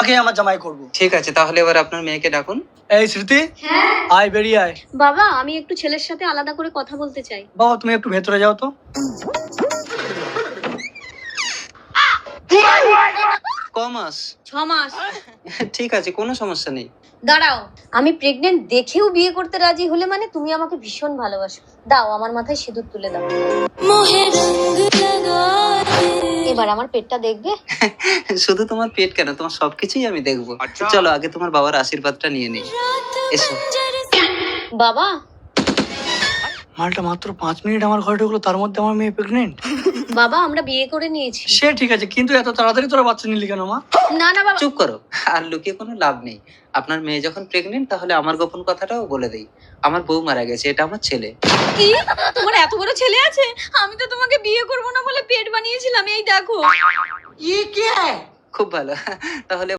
ওকে আমার জামাই করব। ঠিক আছে, তাহলে এবার আপনার মেয়েকে ডাকুন। এই স্মৃতি, আয় বেরিয়ে আয়। বাবা আমি একটু ছেলের সাথে আলাদা করে কথা বলতে চাই। বাবা তুমি একটু ভেতরে যাও তো। কমাস 6 মাস। ঠিক আছে, কোনো সমস্যা নেই। দাঁড়াও, আমি প্রেগনেন্ট দেখেও বিয়ে করতে রাজি হলে মানে তুমি আমাকে ভীষণ ভালোবাসো। দাও আমার মাথায় সিঁদুর তুলে দাও। এবার আমার পেটটা দেখবে? শুধু তোমার পেট কেন, তোমার সবকিছুই আমি দেখবো। চলো আগে তোমার বাবার আশীর্বাদটা নিয়ে নিই। এসো। বাবা মালটা মাত্র 5 মিনিট আমার ঘরে ঢুকলো, তার মধ্যে আমার মেয়ে প্রেগনেন্ট। বাবা আমরা বিয়ে করে নিয়েছি। সে ঠিক আছে, কিন্তু এত তাড়াতাড়ি তোরা বাচ্চা নিলি কেন মা? না না বাবা। চুপ করো, আর লুকিয়ে কোনো লাভ নেই। আপনার মেয়ে যখন প্রেগনেন্ট, তাহলে আমার গোপন কথাটাও বলে দেই। আমার বউ মারা গেছে, এটা আমার ছেলে। কি তোমার এত বড় ছেলে আছে? আমি তো তোমাকে বিয়ে করব না বলে পেট বানিয়েছিলাম, এই দেখো। খুব ভালো, তাহলে